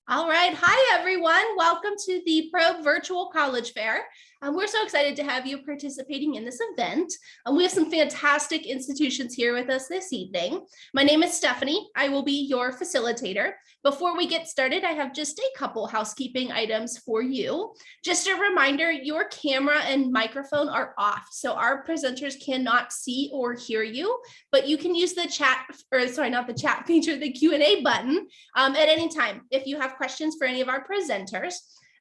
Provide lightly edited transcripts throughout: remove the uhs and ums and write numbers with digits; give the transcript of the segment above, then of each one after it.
All right. Hi, everyone. Welcome to the Probe Virtual College Fair. We're so excited to have you participating in this event. We have some fantastic institutions here with us this evening. My name is Stephanie. I will be your facilitator. Before we get started, I have just a couple housekeeping items for you. Just a reminder, your camera and microphone are off, so our presenters cannot see or hear you, but you can use the chat, or sorry, not the chat feature, the Q&A button at any time if you have questions for any of our presenters.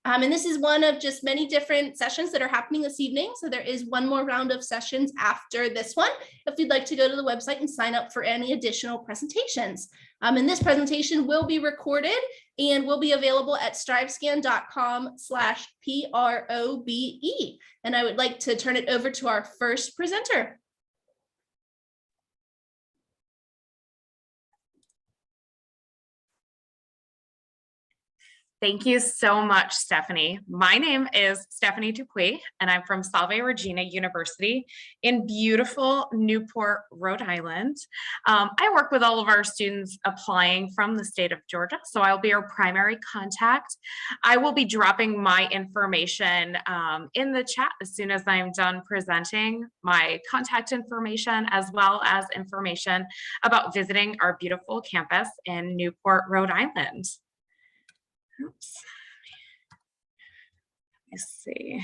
And this is one of just many different sessions that are happening this evening. So there is one more round of sessions after this one, if you'd like to go to the website and sign up for any additional presentations. And this presentation will be recorded and will be available at strivescan.com/PROBE. And I would like to turn it over to our first presenter. Thank you so much, Stephanie. My name is Stephanie Dupuy, and I'm from Salve, Regina University in beautiful Newport, Rhode Island. I work with all of our students applying from the state of Georgia, so I'll be your primary contact. I will be dropping my information in the chat as soon as I'm done presenting, my contact information, as well as information about visiting our beautiful campus in Newport, Rhode Island. Oops. Let's see.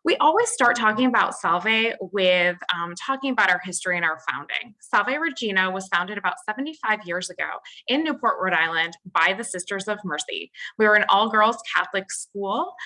We always start talking about Salve with talking about our history and our founding. Salve Regina was founded about 75 years ago in Newport, Rhode Island by the Sisters of Mercy. We were an all-girls Catholic school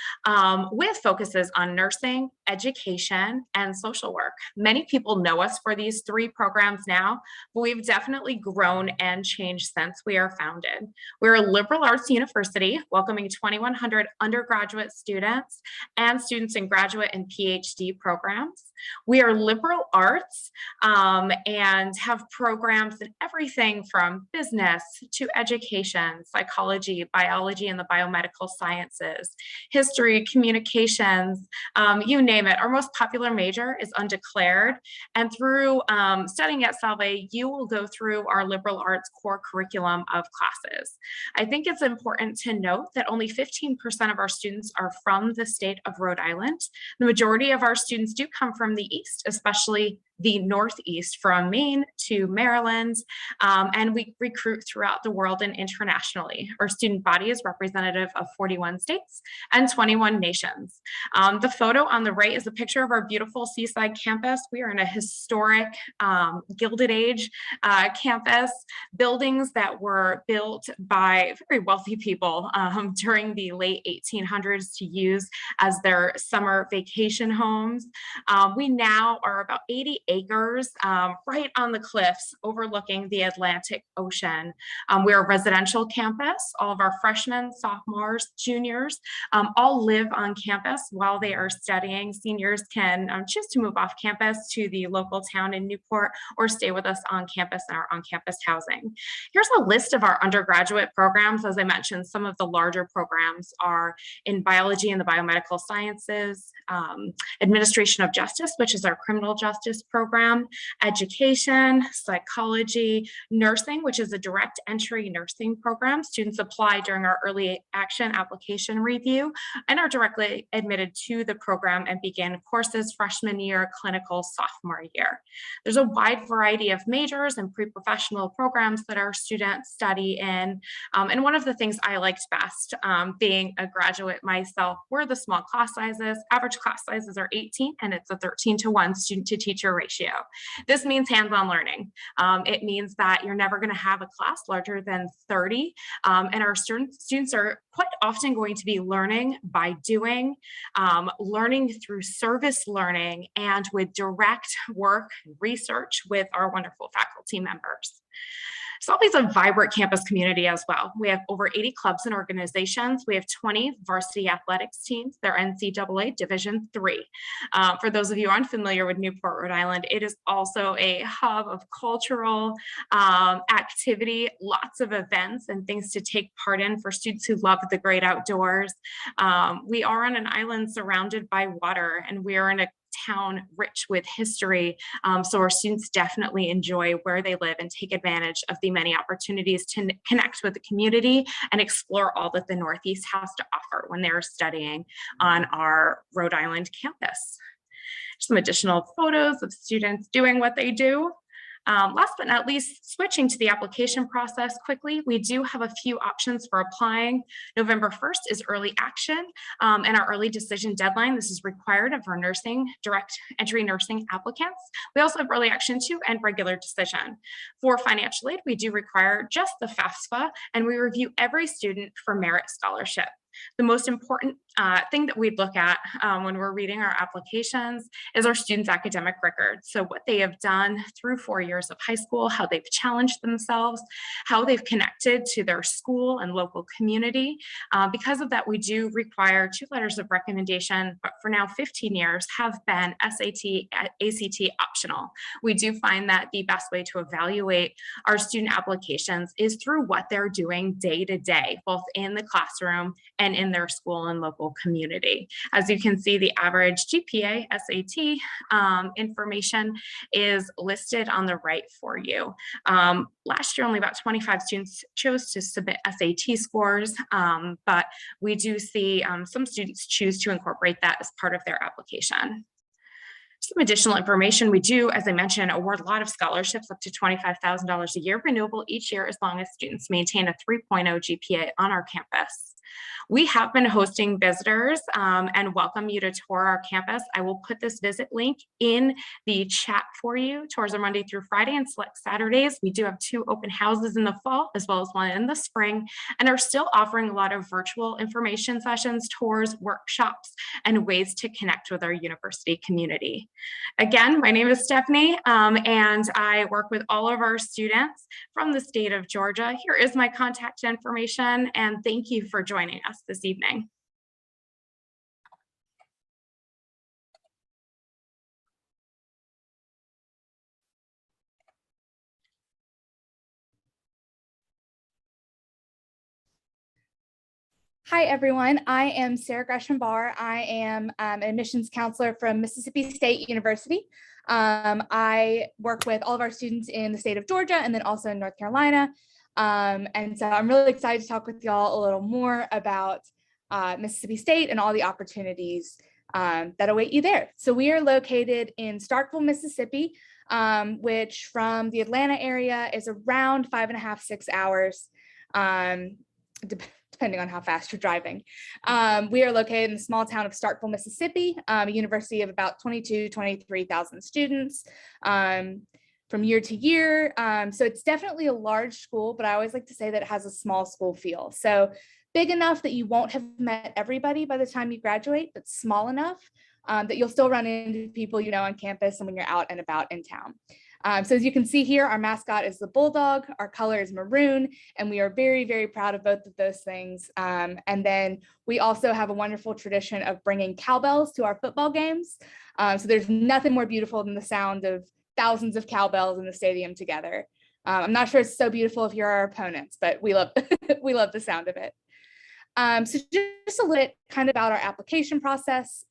with focuses on nursing, education, and social work. Many people know us for these three programs now, but we've definitely grown and changed since we are founded. We're a liberal arts university welcoming 2,100 undergraduate students and students in graduate and PhD programs. We are liberal arts and have programs in everything from business to education, psychology, biology, and the biomedical sciences, history, communications, you name it. Our most popular major is undeclared. And through studying at Salve, you will go through our liberal arts core curriculum of classes. I think it's important to note that only 15% of our students are from the state of Rhode Island. The majority of our students do come from the East, especially the Northeast, from Maine to Maryland, and we recruit throughout the world and internationally. Our student body is representative of 41 states and 21 nations. The photo on the right is a picture of our beautiful seaside campus. We are in a historic Gilded Age campus, buildings that were built by very wealthy people during the late 1800s to use as their summer vacation homes. We now are about 80 acres right on the cliffs overlooking the Atlantic Ocean. We're a residential campus. All of our freshmen, sophomores, juniors all live on campus while they are studying. Seniors can choose to move off campus to the local town in Newport or stay with us on campus in our on-campus housing. Here's a list of our undergraduate programs. As I mentioned, some of the larger programs are in biology and the biomedical sciences, administration of justice, which is our criminal justice program, education, psychology, nursing, which is a direct entry nursing program. Students apply during our early action application review and are directly admitted to the program and begin courses freshman year, clinical sophomore year. There's a wide variety of majors and pre-professional programs that our students study in. And one of the things I liked best, being a graduate myself, were the small class sizes. Average class sizes are 18, and it's a 13-to-1 student to teacher ratio. This means hands-on learning. It means that you're never going to have a class larger than 30, and our students are quite often going to be learning by doing, learning through service learning, and with direct work and research with our wonderful faculty members. Salve is a vibrant campus community as well. We have over 80 clubs and organizations. We have 20 varsity athletics teams. They're NCAA Division III. For those of you unfamiliar with Newport, Rhode Island, it is also a hub of cultural activity, lots of events and things to take part in for students who love the great outdoors. We are on an island surrounded by water, and we are in a town rich with history. So our students definitely enjoy where they live and take advantage of the many opportunities to connect with the community and explore all that the Northeast has to offer when they're studying on our Rhode Island campus. Some additional photos of students doing what they do. Last but not least, switching to the application process quickly, we do have a few options for applying. November 1st is early action and our early decision deadline. This is required of our direct entry nursing applicants. We also have early action too and regular decision. For financial aid, we do require just the FAFSA, and we review every student for merit scholarship. The most important thing that we look at when we're reading our applications is our students' academic record. So what they have done through 4 years of high school, how they've challenged themselves, how they've connected to their school and local community. Because of that, we do require 2 letters of recommendation, but for now 15 years have been SAT, ACT optional. We do find that the best way to evaluate our student applications is through what they're doing day to day, both in the classroom and in their school and local community. As you can see, the average GPA, SAT information is listed on the right for you. Last year, only about 25 students chose to submit SAT scores, but we do see some students choose to incorporate that as part of their application. Some additional information, we do, as I mentioned, award a lot of scholarships up to $25,000 a year, renewable each year as long as students maintain a 3.0 GPA on our campus. We have been hosting visitors and welcome you to tour our campus. I will put this visit link in the chat for you. Tours are Monday through Friday and select Saturdays. We do have 2 open houses in the fall as well as 1 in the spring, and are still offering a lot of virtual information sessions, tours, workshops, and ways to connect with our university community. Again, my name is Stephanie, and I work with all of our students from the state of Georgia. Here is my contact information, and thank you for joining us this evening. Hi, everyone. I am Sarah Gresham Barr. I am an admissions counselor from Mississippi State University. I work with all of our students in the state of Georgia and then also in North Carolina. And so I'm really excited to talk with y'all a little more about Mississippi State and all the opportunities that await you there. So we are located in Starkville, Mississippi, which from the Atlanta area is around 5.5, 6 hours, depending on how fast you're driving. We are located in the small town of Starkville, Mississippi, a university of about 23,000 students from year to year. So it's definitely a large school, but I always like to say that it has a small school feel. So big enough that you won't have met everybody by the time you graduate, but small enough that you'll still run into people you know on campus and when you're out and about in town. So as you can see here, our mascot is the bulldog, our color is maroon, and we are very, very proud of both of those things. And then we also have a wonderful tradition of bringing cowbells to our football games. So there's nothing more beautiful than the sound of thousands of cowbells in the stadium together. I'm not sure it's so beautiful if you're our opponents, but we love we love the sound of it. So just a little bit kind of about our application process.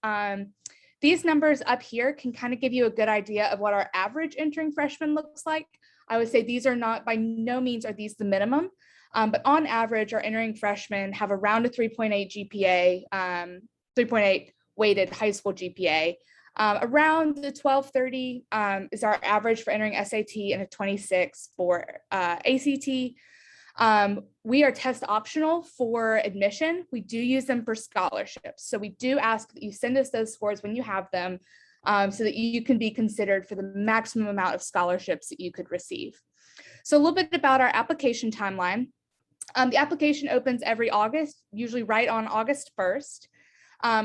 These numbers up here can kind of give you a good idea of what our average entering freshman looks like. I would say these are not, by no means are these the minimum, but on average, our entering freshmen have around a 3.8 GPA, 3.8 weighted high school GPA. Around the 1230 is our average for entering SAT and a 26 for ACT. We are test optional for admission. We do use them for scholarships. So we do ask that you send us those scores when you have them so that you can be considered for the maximum amount of scholarships that you could receive. So a little bit about our application timeline. The application opens every August, usually right on August 1st.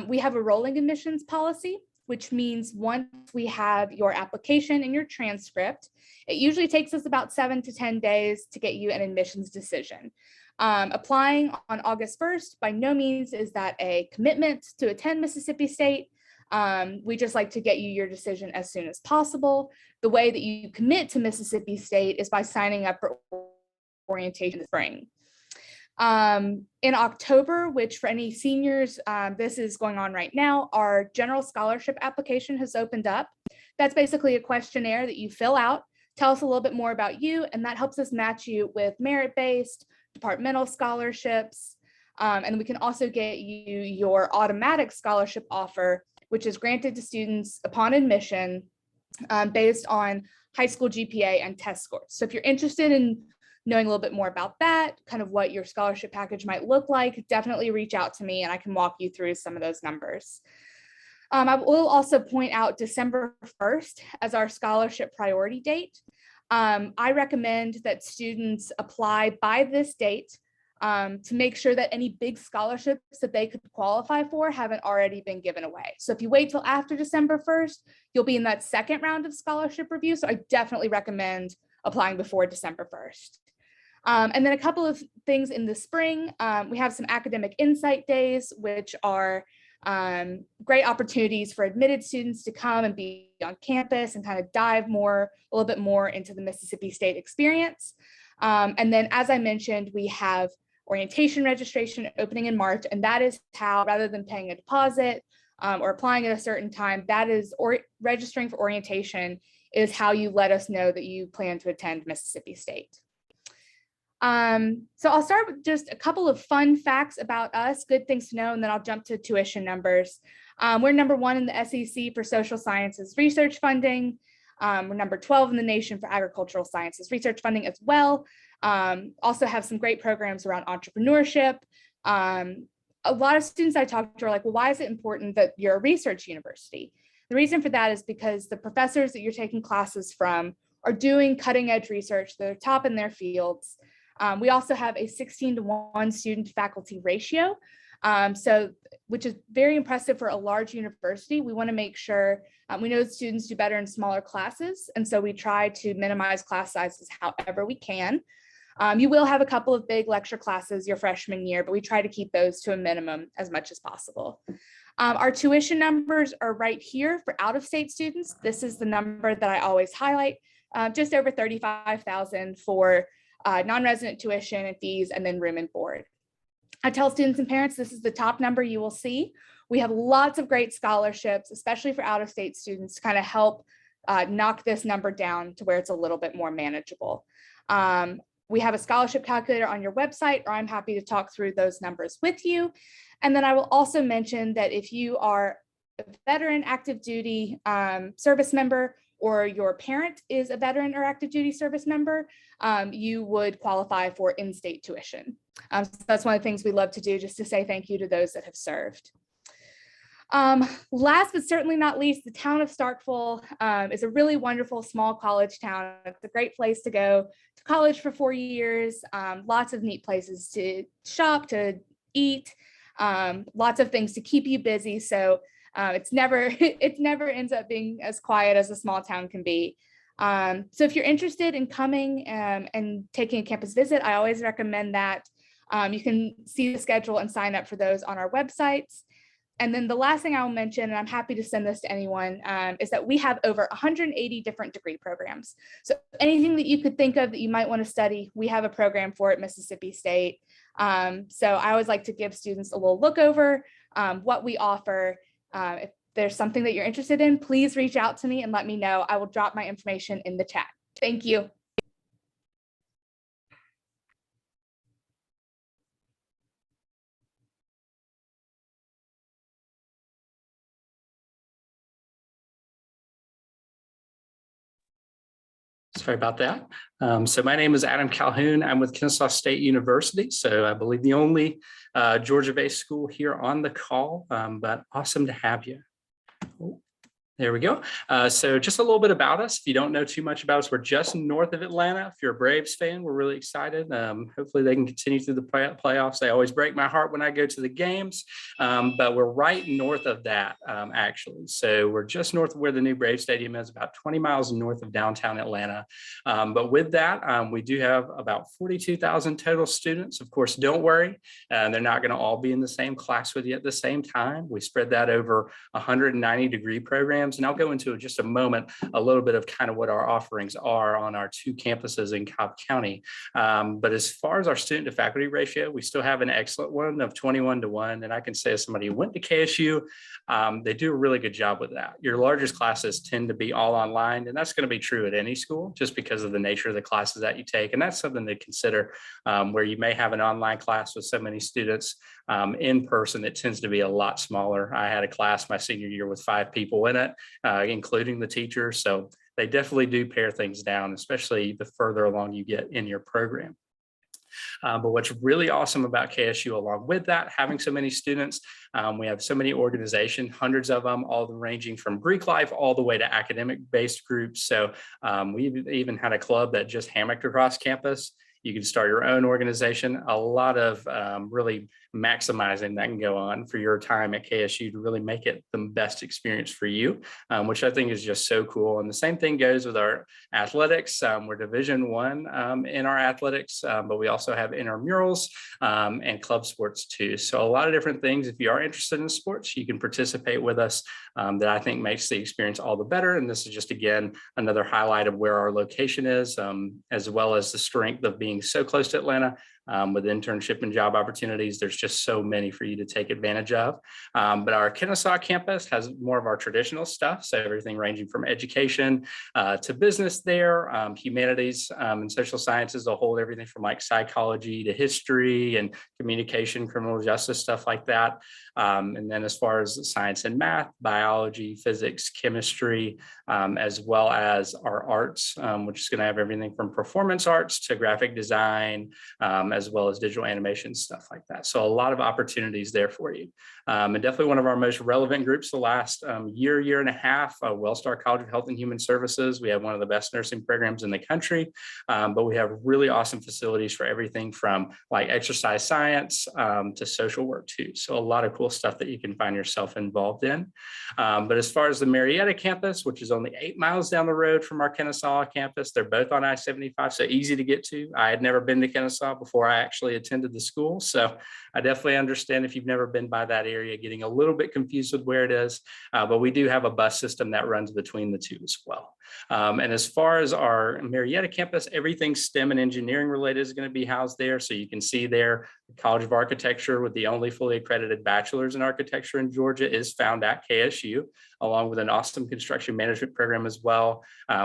We have a rolling admissions policy, which means once we have your application and your transcript, it usually takes us about 7 to 10 days to get you an admissions decision. Applying on August 1st, by no means is that a commitment to attend Mississippi State. We just like to get you your decision as soon as possible. The way that you commit to Mississippi State is by signing up for orientation in the spring. In October, which for any seniors, this is going on right now, our general scholarship application has opened up. That's basically a questionnaire that you fill out, tell us a little bit more about you, and that helps us match you with merit-based, departmental scholarships. And we can also get you your automatic scholarship offer, which is granted to students upon admission based on high school GPA and test scores. So if you're interested in knowing a little bit more about that, kind of what your scholarship package might look like, definitely reach out to me and I can walk you through some of those numbers. I will also point out December 1st as our scholarship priority date. I recommend that students apply by this date to make sure that any big scholarships that they could qualify for haven't already been given away. So if you wait till after December 1st, you'll be in that second round of scholarship review. So I definitely recommend applying before December 1st. And then a couple of things in the spring, we have some academic insight days, which are great opportunities for admitted students to come and be on campus and kind of dive a little bit more into the Mississippi State experience. And then, as I mentioned, we have orientation registration opening in March, and that is how, rather than paying a deposit or applying at a certain time, that is, or registering for orientation is how you let us know that you plan to attend Mississippi State. So I'll start with just a couple of fun facts about us, good things to know, and then I'll jump to tuition numbers. We're number 1 in the SEC for social sciences research funding. We're number 12 in the nation for agricultural sciences research funding as well. Also have some great programs around entrepreneurship. A lot of students I talk to are like, well, why is it important that you're a research university? The reason for that is because the professors that you're taking classes from are doing cutting edge research. They're top in their fields. We also have a 16-to-1 student faculty ratio, which is very impressive for a large university. We want to make sure, we know students do better in smaller classes, and so we try to minimize class sizes however we can. You will have a couple of big lecture classes your freshman year, but we try to keep those to a minimum as much as possible. Our tuition numbers are right here for out-of-state students. This is the number that I always highlight, just over $35,000 for non-resident tuition and fees, and then room and board. I tell students and parents this is the top number you will see. We have lots of great scholarships, especially for out-of-state students, to kind of help knock this number down to where it's a little bit more manageable. We have a scholarship calculator on your website, or I'm happy to talk through those numbers with you. And then I will also mention that if you are a veteran active duty service member, or your parent is a veteran or active duty service member, you would qualify for in-state tuition. So that's one of the things we love to do, just to say thank you to those that have served. Last but certainly not least, the town of Starkville is a really wonderful small college town. It's a great place to go to college for 4 years, lots of neat places to shop, to eat, lots of things to keep you busy. So it never ends up being as quiet as a small town can be. So if you're interested in coming and taking a campus visit, I always recommend that. You can see the schedule and sign up for those on our websites. And then the last thing I'll mention, and I'm happy to send this to anyone, is that we have over 180 different degree programs. So anything that you could think of that you might want to study, we have a program for at Mississippi State. So I always like to give students a little look over what we offer. If there's something that you're interested in, please reach out to me and let me know. I will drop my information in the chat. Thank you. Sorry about that. So my name is Adam Calhoun. I'm with Kennesaw State University. So I believe the only Georgia-based school here on the call, but awesome to have you. There we go. So just a little bit about us. If you don't know too much about us, we're just north of Atlanta. If you're a Braves fan, we're really excited. Hopefully they can continue through the playoffs. They always break my heart when I go to the games, but we're right north of that, actually. So we're just north of where the new Braves Stadium is, about 20 miles north of downtown Atlanta. But with that, we do have about 42,000 total students. Of course, don't worry. They're not going to all be in the same class with you at the same time. We spread that over 190 degree programs programs. And I'll go into just a moment a little bit of kind of what our offerings are on our 2 campuses in Cobb County. But as far as our student to faculty ratio, we still have an excellent one of 21-1. And I can say as somebody who went to KSU, they do a really good job with that. Your largest classes tend to be all online, and that's going to be true at any school just because of the nature of the classes that you take. And that's something to consider, where you may have an online class with so many students. In person, it tends to be a lot smaller. I had a class my senior year with 5 people in it, including the teacher. So they definitely do pare things down, especially the further along you get in your program. But what's really awesome about KSU, along with that, having so many students, we have so many organizations, hundreds of them, all ranging from Greek life all the way to academic-based groups. So we even had a club that just hammocked across campus. You can start your own organization. A lot of really maximizing that can go on for your time at KSU to really make it the best experience for you, which I think is just so cool. And the same thing goes with our athletics. We're Division I in our athletics, but we also have intramurals and club sports too. So a lot of different things. If you are interested in sports, you can participate with us. That I think makes the experience all the better. And this is just, again, another highlight of where our location is, as well as the strength of being so close to Atlanta. With internship and job opportunities, there's just so many for you to take advantage of. But our Kennesaw campus has more of our traditional stuff. So everything ranging from education to business there, humanities and social sciences, will hold everything from like psychology to history and communication, criminal justice, stuff like that. And then as far as science and math, biology, physics, chemistry, as well as our arts, which is going to have everything from performance arts to graphic design, as well as digital animation, stuff like that. So a lot of opportunities there for you. And definitely one of our most relevant groups the last year and a half, Wellstar College of Health and Human Services. We have one of the best nursing programs in the country, but we have really awesome facilities for everything from like exercise science to social work too. So a lot of cool stuff that you can find yourself involved in. But as far as the Marietta campus, which is only 8 miles down the road from our Kennesaw campus, they're both on I-75, so easy to get to. I had never been to Kennesaw before I actually attended the school. So I definitely understand if you've never been by that area, getting a little bit confused with where it is. But we do have a bus system that runs between the two as well. And as far as our Marietta campus, everything STEM and engineering related is going to be housed there. So you can see there, the College of Architecture, with the only fully accredited bachelor's in architecture in Georgia, is found at KSU, along with an awesome construction management program as well.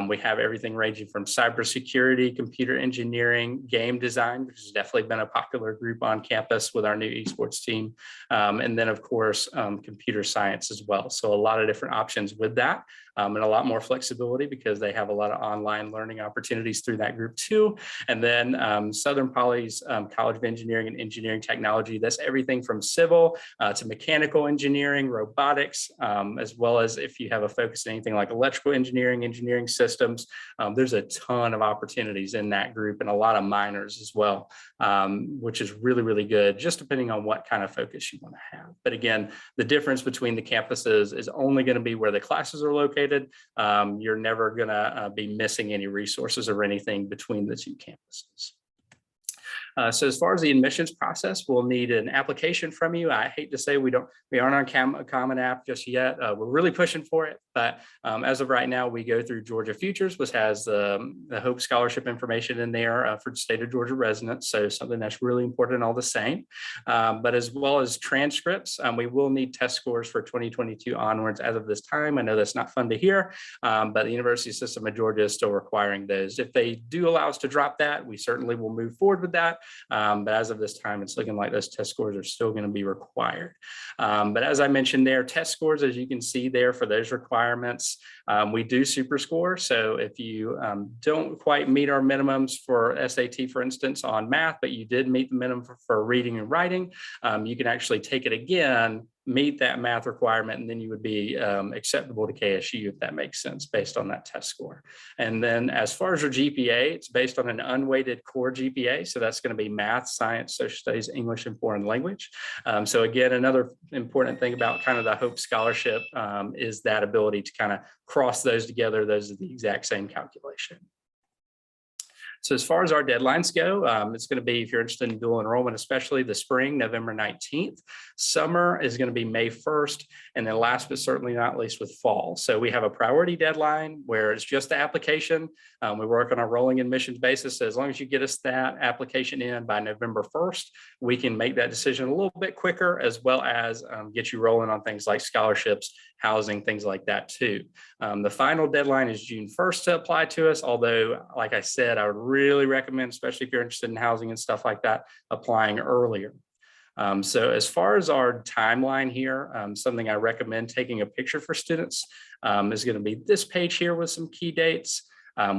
We have everything ranging from cybersecurity, computer engineering, game design, which has definitely been a popular group on campus with our new esports team. And then, of course, computer science as well. So a lot of different options with that, and a lot more flexibility because they have a lot of online learning opportunities through that group too. And then Southern Poly's College of Engineering and Engineering Technology, that's everything from civil to mechanical engineering, robotics, as well as if you have a focus in anything like electrical engineering, engineering systems. There's a ton of opportunities in that group and a lot of minors as well, which is really, really good, just depending on what kind of focus you want to have. But again, the difference between the campuses is only going to be where the classes are located. You're never going to be missing any resources or anything between the two campuses. So as far as the admissions process, we'll need an application from you. I hate to say we aren't on a Common App just yet. We're really pushing for it, but as of right now, we go through Georgia Futures, which has the Hope Scholarship information in there for the state of Georgia residents. So something that's really important all the same. But as well as transcripts, we will need test scores for 2022 onwards as of this time. I know that's not fun to hear, but the University System of Georgia is still requiring those. If they do allow us to drop that, we certainly will move forward with that. But as of this time, it's looking like those test scores are still going to be required. But as I mentioned there, test scores, as you can see there for those requirements, we do super score. So if you don't quite meet our minimums for SAT, for instance, on math, but you did meet the minimum for reading and writing, you can actually take it again, meet that math requirement, and then you would be acceptable to KSU, if that makes sense, based on that test score. And then as far as your GPA, it's based on an unweighted core GPA. So that's going to be math, science, social studies, English, and foreign language. So again, another important thing about kind of the Hope Scholarship is that ability to kind of cross those together. Those are the exact same calculation. So as far as our deadlines go, it's going to be, if you're interested in dual enrollment, especially the spring, November 19th. Summer is going to be May 1st. And then last but certainly not least with fall. So we have a priority deadline where it's just the application. We work on a rolling admissions basis. So as long as you get us that application in by November 1st, we can make that decision a little bit quicker, as well as get you rolling on things like scholarships, housing, things like that too. The final deadline is June 1st to apply to us. Although, like I said, I would really recommend, especially if you're interested in housing and stuff like that, applying earlier. So as far as our timeline here, something I recommend taking a picture for students is going to be this page here with some key dates.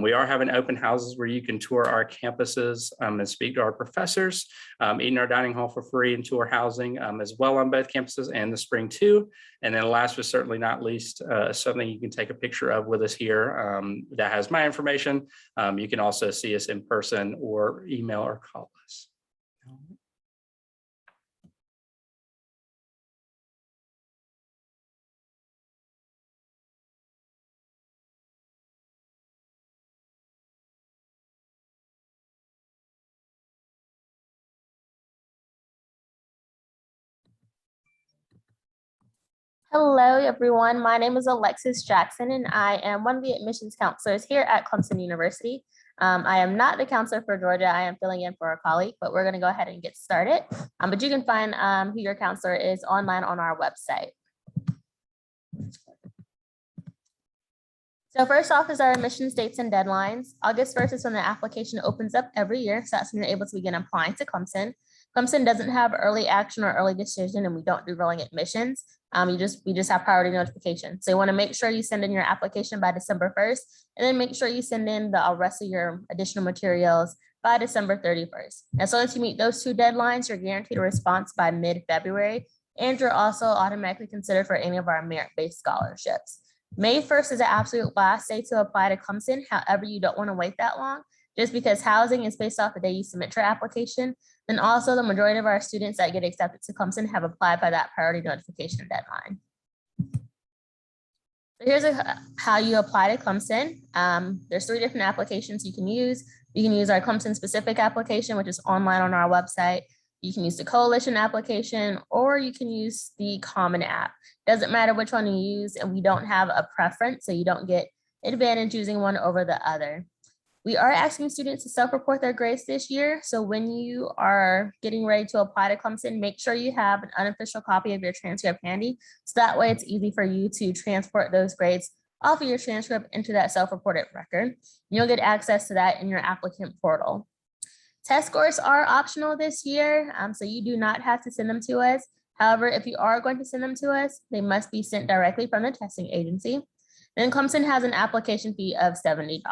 We are having open houses where you can tour our campuses and speak to our professors, eat in our dining hall for free, and tour housing as well on both campuses and the spring too. And then last but certainly not least, something you can take a picture of with us here that has my information. You can also see us in person or email or call us. Hello, everyone. My name is Alexis Jackson, and I am one of the admissions counselors here at Clemson University. I am not the counselor for Georgia. I am filling in for a colleague, but we're going to go ahead and get started. But you can find who your counselor is online on our website. So first off is our admissions dates and deadlines. August 1st is when the application opens up every year. So that's when you're able to begin applying to Clemson. Clemson doesn't have early action or early decision, and we don't do rolling admissions. We just have priority notification. So you want to make sure you send in your application by December 1st, and then make sure you send in the rest of your additional materials by December 31st. As long as you meet those two deadlines, you're guaranteed a response by mid-February, and you're also automatically considered for any of our merit-based scholarships. May 1st is the absolute last day to apply to Clemson. However, you don't want to wait that long, just because housing is based off the day you submit your application. And also the majority of our students that get accepted to Clemson have applied by that priority notification deadline. So here's how you apply to Clemson. There's 3 different applications you can use. You can use our Clemson specific application, which is online on our website. You can use the coalition application, or you can use the common app. Doesn't matter which one you use, and we don't have a preference, so you don't get advantage using one over the other. We are asking students to self-report their grades this year. So when you are getting ready to apply to Clemson, make sure you have an unofficial copy of your transcript handy. So that way it's easy for you to transport those grades off of your transcript into that self-reported record. You'll get access to that in your applicant portal. Test scores are optional this year, so you do not have to send them to us. However, if you are going to send them to us, they must be sent directly from the testing agency. Then Clemson has an application fee of $70.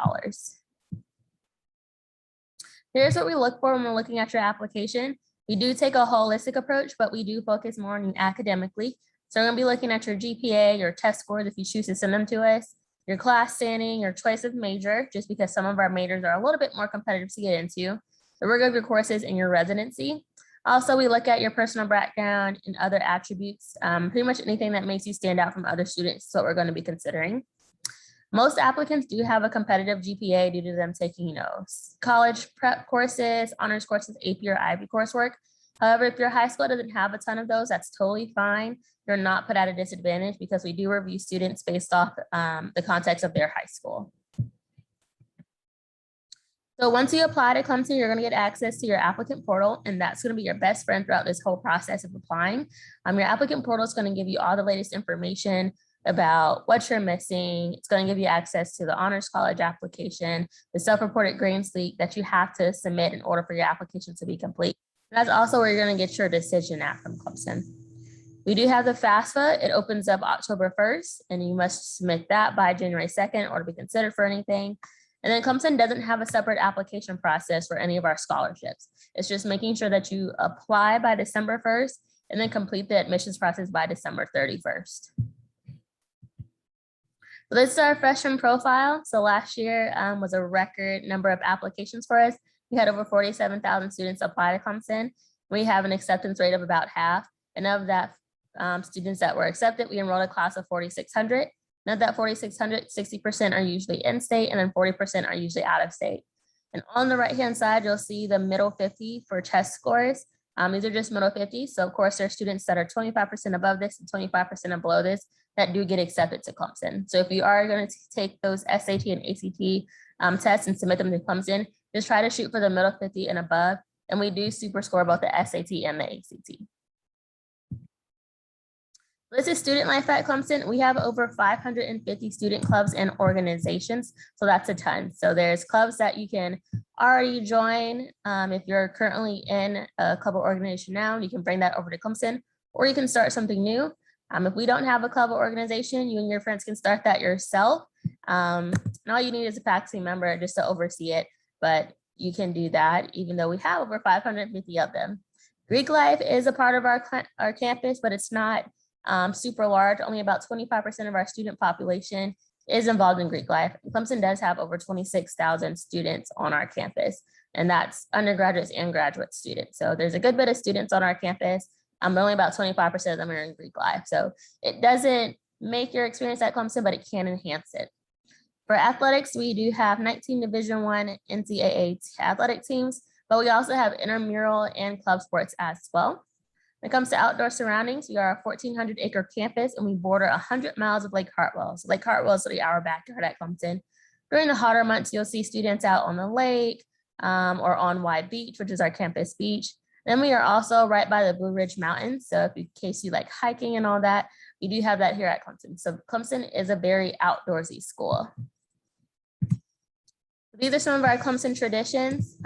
Here's what we look for when we're looking at your application. We do take a holistic approach, but we do focus more on you academically. So we're going to be looking at your GPA, your test scores if you choose to send them to us, your class standing, your choice of major, just because some of our majors are a little bit more competitive to get into, the rigor of your courses, and your residency. Also, we look at your personal background and other attributes. Pretty much anything that makes you stand out from other students is what we're going to be considering. Most applicants do have a competitive GPA due to them taking, college prep courses, honors courses, AP or IB coursework. However, if your high school doesn't have a ton of those, that's totally fine. You're not put at a disadvantage because we do review students based off the context of their high school. So once you apply to Clemson, you're going to get access to your applicant portal, and that's going to be your best friend throughout this whole process of applying. Your applicant portal is going to give you all the latest information about what you're missing. It's going to give you access to the honors college application, the self-reported grades leak that you have to submit in order for your application to be complete. That's also where you're going to get your decision at from Clemson. We do have the FAFSA. It opens up October 1st, and you must submit that by January 2nd in order to be considered for anything. And then Clemson doesn't have a separate application process for any of our scholarships. It's just making sure that you apply by December 1st and then complete the admissions process by December 31st. So this is our freshman profile. So last year was a record number of applications for us. We had over 47,000 students apply to Clemson. We have an acceptance rate of about half. And of that students that were accepted, we enrolled a class of 4,600. Now that 4,600, 60% are usually in-state, and then 40% are usually out of state. And on the right-hand side, you'll see the middle 50 for test scores. These are just middle 50. So of course, there are students that are 25% above this and 25% below this that do get accepted to Clemson. So if you are going to take those SAT and ACT tests and submit them to Clemson, just try to shoot for the middle 50 and above. And we do super score both the SAT and the ACT. This is student life at Clemson. We have over 550 student clubs and organizations, so that's a ton. So there's clubs that you can already join. If you're currently in a club or organization now, you can bring that over to Clemson, or you can start something new. If we don't have a club or organization, you and your friends can start that yourself. And all you need is a faculty member just to oversee it, but you can do that even though we have over 550 of them. Greek life is a part of our campus, but it's not super large. Only about 25% of our student population is involved in Greek life. Clemson does have over 26,000 students on our campus, and that's undergraduates and graduate students. So there's a good bit of students on our campus, but only about 25% of them are in Greek life. So it doesn't make your experience at Clemson, but it can enhance it. For athletics, we do have 19 Division I NCAA athletic teams, but we also have intramural and club sports as well. When it comes to outdoor surroundings, we are a 1,400-acre campus, and we border 100 miles of Lake Hartwell. So Lake Hartwell is literally our backyard at Clemson. During the hotter months, you'll see students out on the lake or on Wide Beach, which is our campus beach. Then we are also right by the Blue Ridge Mountains. So in case you like hiking and all that, we do have that here at Clemson. So Clemson is a very outdoorsy school. These are some of our Clemson traditions.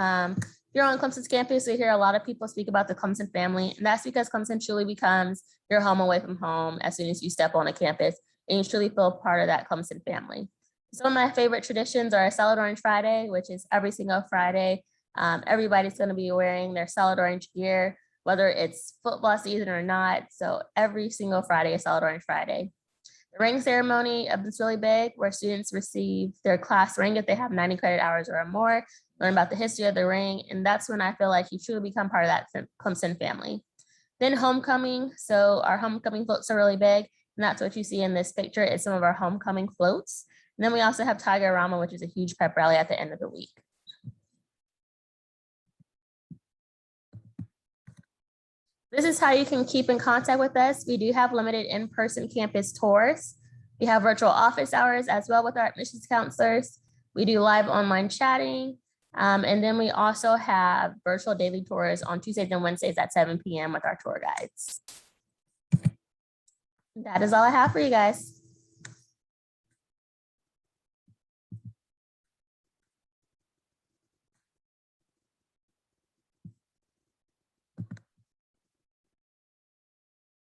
You're on Clemson's campus, so you hear a lot of people speak about the Clemson family, and that's because Clemson truly becomes your home away from home as soon as you step on a campus, and you truly feel part of that Clemson family. Some of my favorite traditions are Salad Orange Friday, which is every single Friday. Everybody's going to be wearing their Salad Orange gear, whether it's football season or not. So every single Friday is Salad Orange Friday. The ring ceremony is really big, where students receive their class ring if they have 90 credit hours or more, learn about the history of the ring, and that's when I feel like you truly become part of that Clemson family. Then homecoming. So our homecoming floats are really big, and that's what you see in this picture is some of our homecoming floats. And then we also have Tiger-Rama, which is a huge pep rally at the end of the week. This is how you can keep in contact with us. We do have limited in-person campus tours. We have virtual office hours as well with our admissions counselors. We do live online chatting. And then we also have virtual daily tours on Tuesdays and Wednesdays at 7 p.m. with our tour guides. That is all I have for you guys.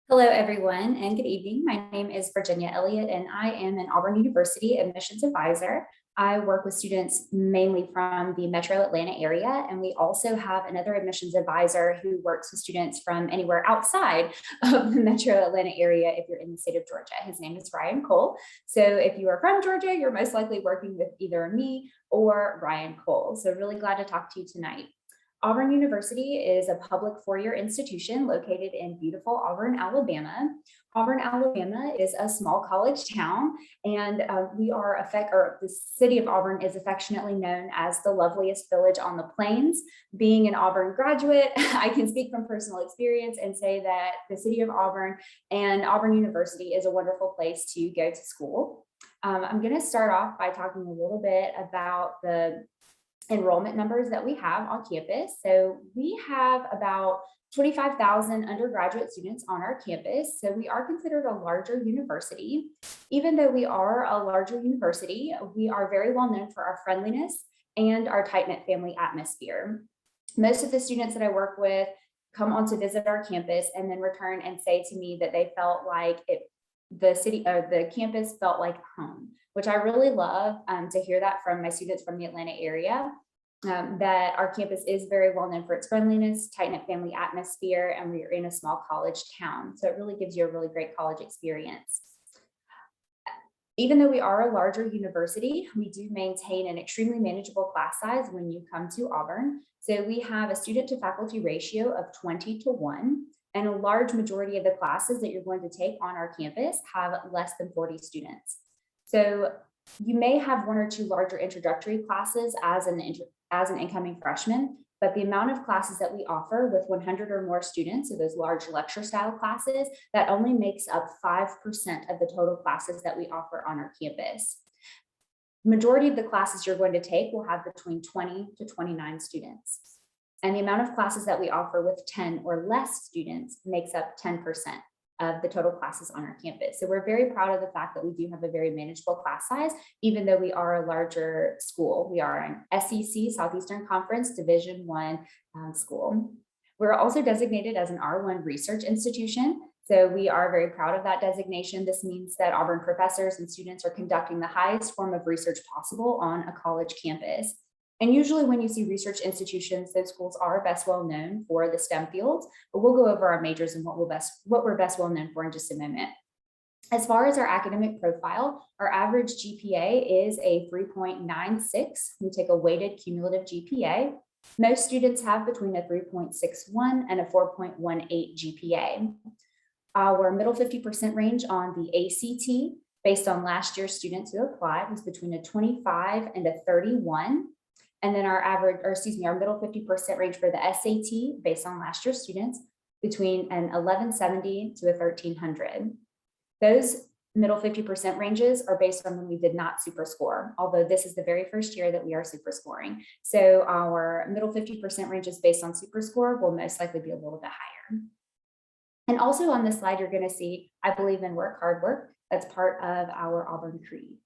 Hello, everyone, and good evening. My name is Virginia Elliott, and I am an Auburn University admissions advisor. I work with students mainly from the Metro Atlanta area, and we also have another admissions advisor who works with students from anywhere outside of the Metro Atlanta area if you're in the state of Georgia. His name is Ryan Cole. So if you are from Georgia, you're most likely working with either me or Ryan Cole. So really glad to talk to you tonight. Auburn University is a public four-year institution located in beautiful Auburn, Alabama. Auburn, Alabama is a small college town, and the city of Auburn is affectionately known as the loveliest village on the plains. Being an Auburn graduate, I can speak from personal experience and say that the city of Auburn and Auburn University is a wonderful place to go to school. I'm going to start off by talking a little bit about the enrollment numbers that we have on campus. So we have about 25,000 undergraduate students on our campus. So we are considered a larger university. Even though we are a larger university, we are very well known for our friendliness and our tight-knit family atmosphere. Most of the students that I work with come on to visit our campus and then return and say to me that they felt like the campus felt like home, which I really love to hear that from my students from the Atlanta area, that our campus is very well known for its friendliness, tight-knit family atmosphere, and we are in a small college town. So it really gives you a really great college experience. Even though we are a larger university, we do maintain an extremely manageable class size when you come to Auburn. So we have a student to faculty ratio of 20:1. And a large majority of the classes that you're going to take on our campus have less than 40 students. So You may have one or two larger introductory classes as an incoming freshman, but the amount of classes that we offer with 100 or more students, so those large lecture style classes, that only makes up 5% of the total classes that we offer on our campus. Majority of the classes you're going to take will have between 20 to 29 students. And the amount of classes that we offer with 10 or less students makes up 10% of the total classes on our campus. So we're very proud of the fact that we do have a very manageable class size, even though we are a larger school. We are an SEC, Southeastern Conference Division I school. We're also designated as an R1 research institution. So we are very proud of that designation. This means that Auburn professors and students are conducting the highest form of research possible on a college campus. And usually when you see research institutions, those schools are best well known for the STEM fields, but we'll go over our majors and what we're best well known for in just a moment. As far as our academic profile, our average GPA is a 3.96. We take a weighted cumulative GPA. Most students have between a 3.61 and a 4.18 GPA. Our middle 50% range on the ACT, based on last year's students who applied, was between a 25 and a 31. And then our middle 50% range for the SAT, based on last year's students, between an 1170 to a 1300. Those middle 50% ranges are based on when we did not super score, although this is the very first year that we are super scoring. So our middle 50% ranges based on super score will most likely be a little bit higher. And also on this slide, you're going to see, I believe in work, hard work. That's part of our Auburn Creed.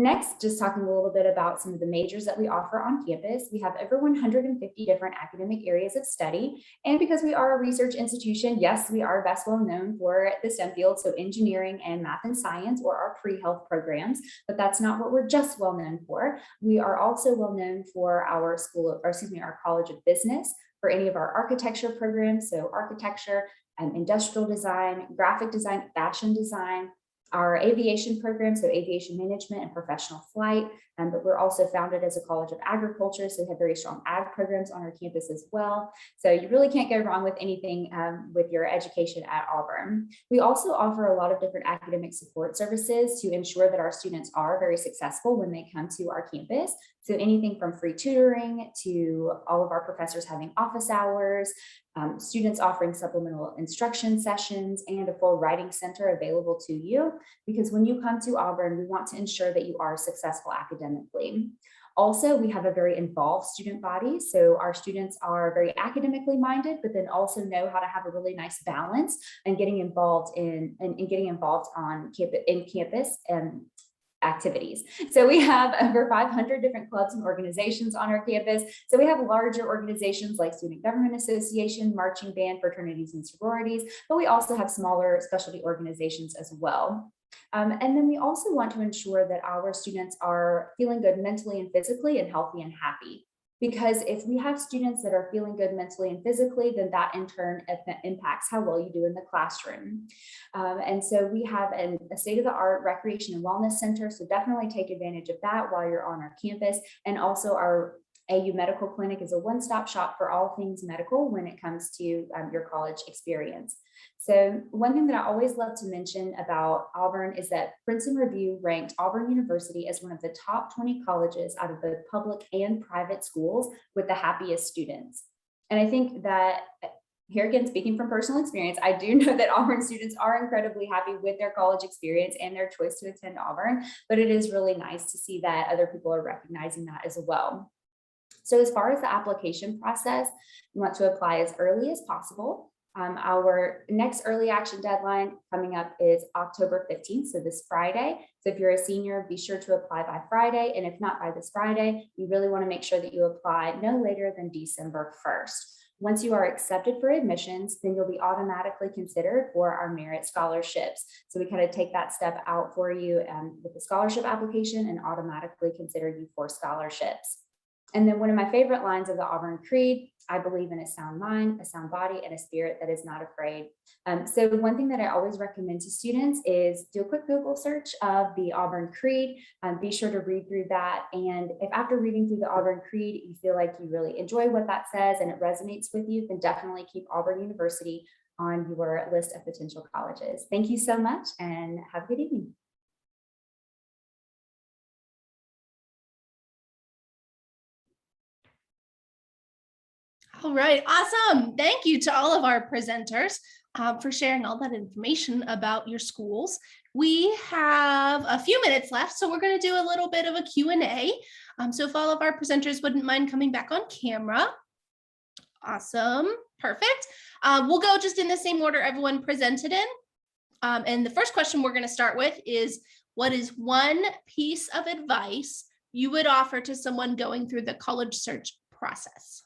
Next, just talking a little bit about some of the majors that we offer on campus. We have over 150 different academic areas of study. And because we are a research institution, yes, we are best well known for the STEM field, so engineering and math and science, or our pre-health programs, but that's not what we're just well known for. We are also well known for our our College of Business, for any of our architecture programs, so architecture, industrial design, graphic design, fashion design, our aviation program, so aviation management and professional flight, but we're also founded as a college of agriculture, so we have very strong ag programs on our campus as well. So you really can't go wrong with anything with your education at Auburn. We also offer a lot of different academic support services to ensure that our students are very successful when they come to our campus. So anything from free tutoring to all of our professors having office hours, students offering supplemental instruction sessions, and a full writing center available to you. Because when you come to Auburn, we want to ensure that you are successful academically. Also, we have a very involved student body. So our students are very academically minded, but then also know how to have a really nice balance and getting involved on campus activities. So we have over 500 different clubs and organizations on our campus. So we have larger organizations like Student Government Association, marching band, fraternities and sororities, but we also have smaller specialty organizations as well. And then we also want to ensure that our students are feeling good mentally and physically and healthy and happy. Because if we have students that are feeling good mentally and physically, then that in turn impacts how well you do in the classroom. And so we have a state-of-the-art recreation and wellness center. So definitely take advantage of that while you're on our campus. And also our AU Medical Clinic is a one-stop shop for all things medical when it comes to your college experience. So one thing that I always love to mention about Auburn is that Princeton Review ranked Auburn University as one of the top 20 colleges out of both public and private schools with the happiest students. And I think that, here again, speaking from personal experience, I do know that Auburn students are incredibly happy with their college experience and their choice to attend Auburn, but it is really nice to see that other people are recognizing that as well. So as far as the application process, we want to apply as early as possible. Our next early action deadline coming up is October 15th, so this Friday. So if you're a senior, be sure to apply by Friday. And if not by this Friday, you really want to make sure that you apply no later than December 1st. Once you are accepted for admissions, then you'll be automatically considered for our merit scholarships. So we kind of take that step out for you with the scholarship application and automatically consider you for scholarships. And then one of my favorite lines of the Auburn Creed, I believe in a sound mind, a sound body, and a spirit that is not afraid. So one thing that I always recommend to students is do a quick Google search of the Auburn Creed. Be sure to read through that. And if after reading through the Auburn Creed, you feel like you really enjoy what that says and it resonates with you, then definitely keep Auburn University on your list of potential colleges. Thank you so much and have a good evening. All right, awesome. Thank you to all of our presenters for sharing all that information about your schools. We have a few minutes left, so we're going to do a little bit of a Q&A. So if all of our presenters wouldn't mind coming back on camera. Awesome, perfect. We'll go just in the same order everyone presented in. And the first question we're going to start with is, what is one piece of advice you would offer to someone going through the college search process?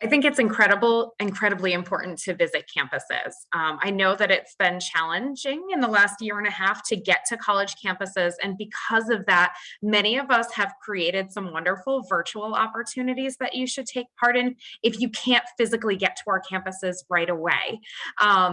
I think it's incredibly important to visit campuses. I know that it's been challenging in the last year and a half to get to college campuses. And because of that, many of us have created some wonderful virtual opportunities that you should take part in if you can't physically get to our campuses right away.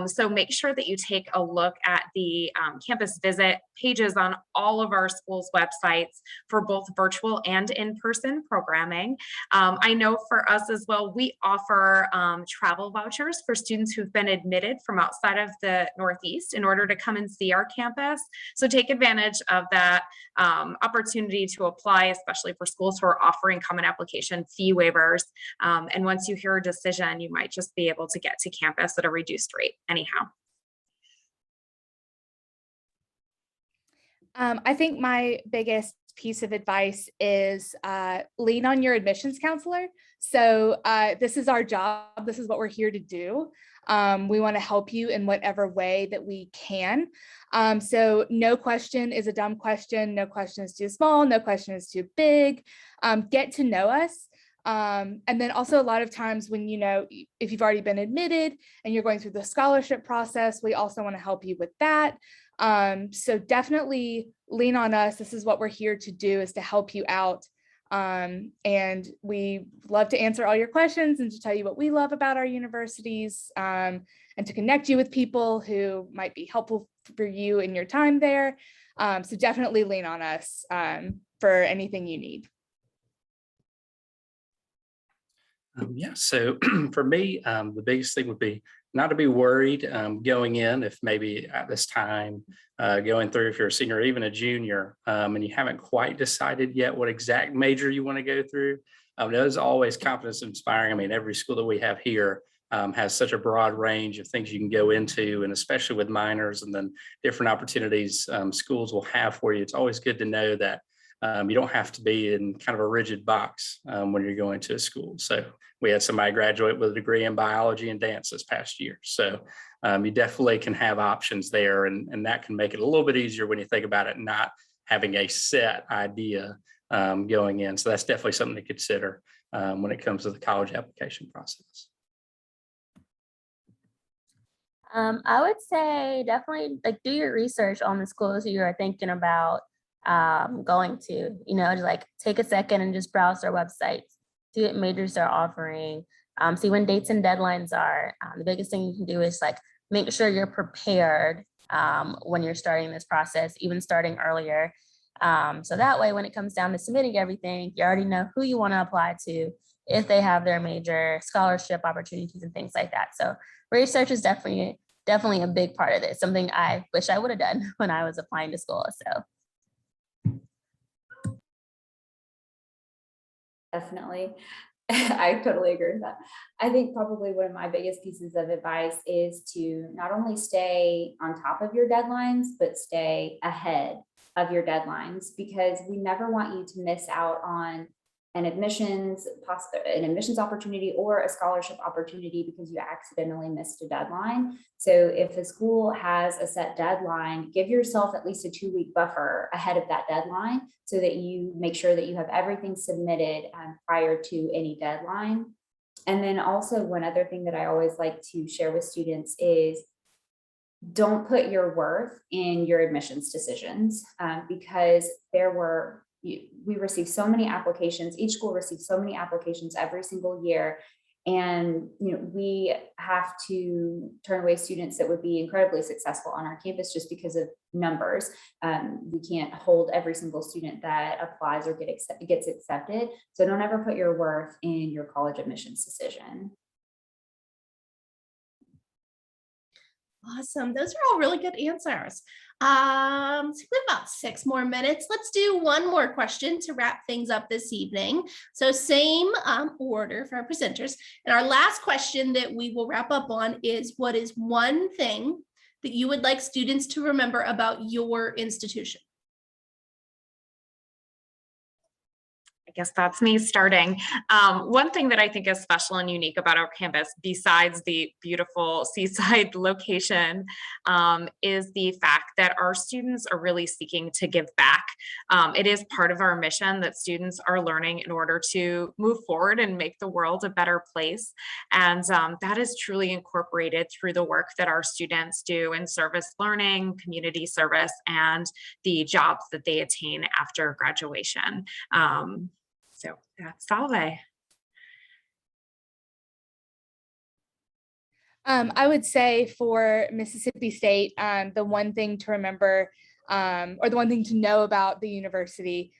So make sure that you take a look at the campus visit pages on all of our schools' websites for both virtual and in-person programming. I know for us as well, we offer travel vouchers for students who've been admitted from outside of the Northeast in order to come and see our campus. So take advantage of that opportunity to apply, especially for schools who are offering common application fee waivers. And once you hear a decision, you might just be able to get to campus at a reduced rate anyhow. I think my biggest piece of advice is lean on your admissions counselor. So this is our job. This is what we're here to do. We want to help you in whatever way that we can. So no question is a dumb question. No question is too small. No question is too big. Get to know us. And then also a lot of times when, if you've already been admitted and you're going through the scholarship process, we also want to help you with that. So definitely lean on us. This is what we're here to do, is to help you out. And we love to answer all your questions and to tell you what we love about our universities, and to connect you with people who might be helpful for you in your time there. So definitely lean on us for anything you need. Yeah, so for me, the biggest thing would be not to be worried going in if maybe at this time going through, if you're a senior or even a junior, and you haven't quite decided yet what exact major you want to go through. That is always confidence inspiring. I mean, every school that we have here has such a broad range of things you can go into, and especially with minors and then different opportunities schools will have for you. It's always good to know that you don't have to be in kind of a rigid box when you're going to a school. So we had somebody graduate with a degree in biology and dance this past year. So you definitely can have options there, and that can make it a little bit easier when you think about it, not having a set idea going in. So that's definitely something to consider when it comes to the college application process. I would say definitely do your research on the schools you are thinking about going to, just take a second and just browse their websites, see what majors they're offering, see when dates and deadlines are. The biggest thing you can do is make sure you're prepared when you're starting this process, even starting earlier. So that way, when it comes down to submitting everything, you already know who you want to apply to, if they have their major, scholarship opportunities and things like that. So research is definitely a big part of this, something I wish I would have done when I was applying to school. So. Definitely. I totally agree with that. I think probably one of my biggest pieces of advice is to not only stay on top of your deadlines, but stay ahead of your deadlines, because we never want you to miss out on an admissions opportunity or a scholarship opportunity because you accidentally missed a deadline. So if a school has a set deadline, give yourself at least a 2-week buffer ahead of that deadline so that you make sure that you have everything submitted prior to any deadline. And then also one other thing that I always like to share with students is don't put your worth in your admissions decisions, because we receive so many applications. Each school receives so many applications every single year. And we have to turn away students that would be incredibly successful on our campus just because of numbers. We can't hold every single student that applies or gets accepted. So don't ever put your worth in your college admissions decision. Awesome. Those are all really good answers. So we have about 6 more minutes. Let's do one more question to wrap things up this evening. So same order for our presenters. And our last question that we will wrap up on is, what is one thing that you would like students to remember about your institution? I guess that's me starting. One thing that I think is special and unique about our campus, besides the beautiful seaside location, is the fact that our students are really seeking to give back. It is part of our mission that students are learning in order to move forward and make the world a better place. And that is truly incorporated through the work that our students do in service learning, community service, and the jobs that they attain after graduation. So that's Salve. I would say for Mississippi State, the one thing to remember or the one thing to know about the university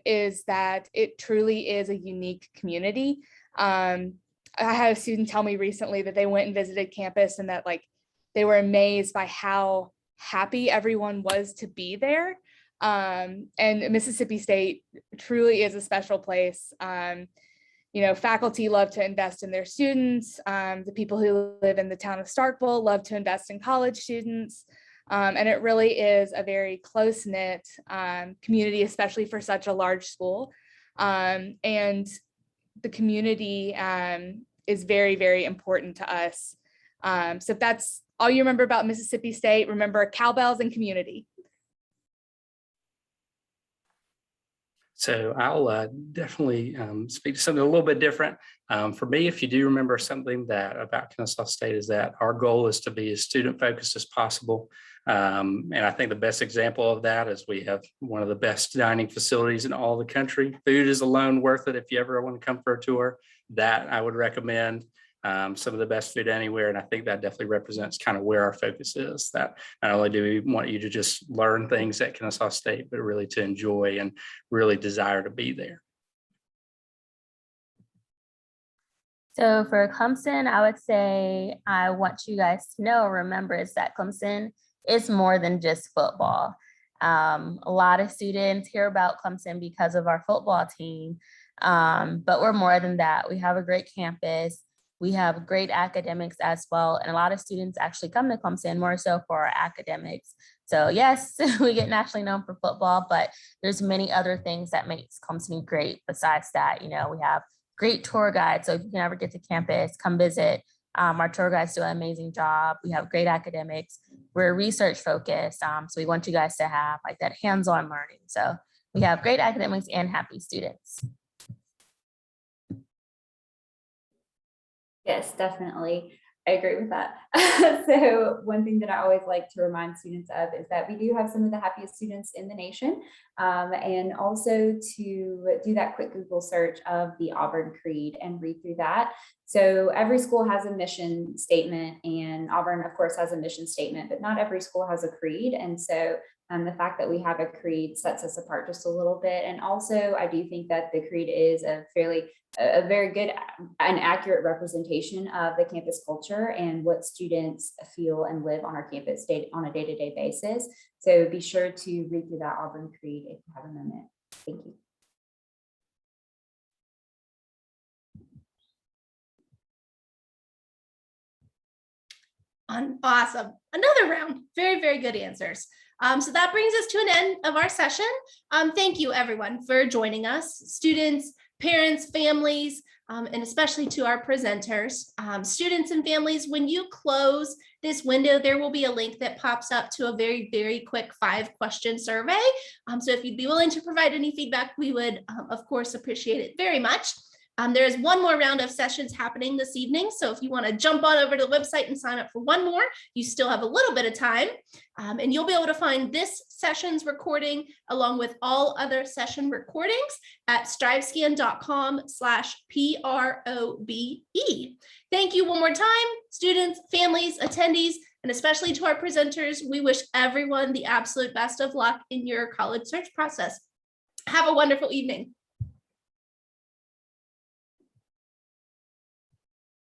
is that it truly is a unique community. I had a student tell me recently that they went and visited campus and that they were amazed by how happy everyone was to be there. And Mississippi State truly is a special place. Faculty love to invest in their students. The people who live in the town of Starkville love to invest in college students. And it really is a very close-knit community, especially for such a large school. And the community is very, very important to us. So if that's all you remember about Mississippi State, remember cowbells and community. So I'll definitely speak to something a little bit different. For me, if you do remember something about Kennesaw State, is that our goal is to be as student-focused as possible. And I think the best example of that is we have one of the best dining facilities in all the country. Food is alone worth it. If you ever want to come for a tour, that I would recommend. Some of the best food anywhere. And I think that definitely represents kind of where our focus is, that not only do we want you to just learn things at Kennesaw State, but really to enjoy and really desire to be there. So for Clemson, I would say I want you guys to know, remember, is that Clemson is more than just football. A lot of students hear about Clemson because of our football team, but we're more than that. We have a great campus. We have great academics as well. And a lot of students actually come to Clemson more so for our academics. So yes, we get nationally known for football, but there's many other things that makes Clemson great. Besides that, we have great tour guides. So if you can ever get to campus, come visit. Our tour guides do an amazing job. We have great academics. We're research focused. So we want you guys to have that hands-on learning. So we have great academics and happy students. Yes, definitely. I agree with that. So one thing that I always like to remind students of is that we do have some of the happiest students in the nation, and also to do that quick Google search of the Auburn Creed and read through that. So every school has a mission statement, and Auburn, of course, has a mission statement, but not every school has a creed. And so the fact that we have a creed sets us apart just a little bit. And also, I do think that the creed is a very good and accurate representation of the campus culture and what students feel and live on our campus on a day-to-day basis. So be sure to read through that Auburn Creed if you have a moment. Thank you. Awesome. Another round. Very, very good answers. So that brings us to an end of our session. Thank you, everyone, for joining us, students, parents, families, and especially to our presenters. Students and families, when you close this window, there will be a link that pops up to a very, very quick 5-question survey. So if you'd be willing to provide any feedback, we would, of course, appreciate it very much. There is one more round of sessions happening this evening. So if you want to jump on over to the website and sign up for one more, you still have a little bit of time. And you'll be able to find this session's recording along with all other session recordings at strivescan.com/PROBE. Thank you one more time, students, families, attendees, and especially to our presenters. We wish everyone the absolute best of luck in your college search process. Have a wonderful evening.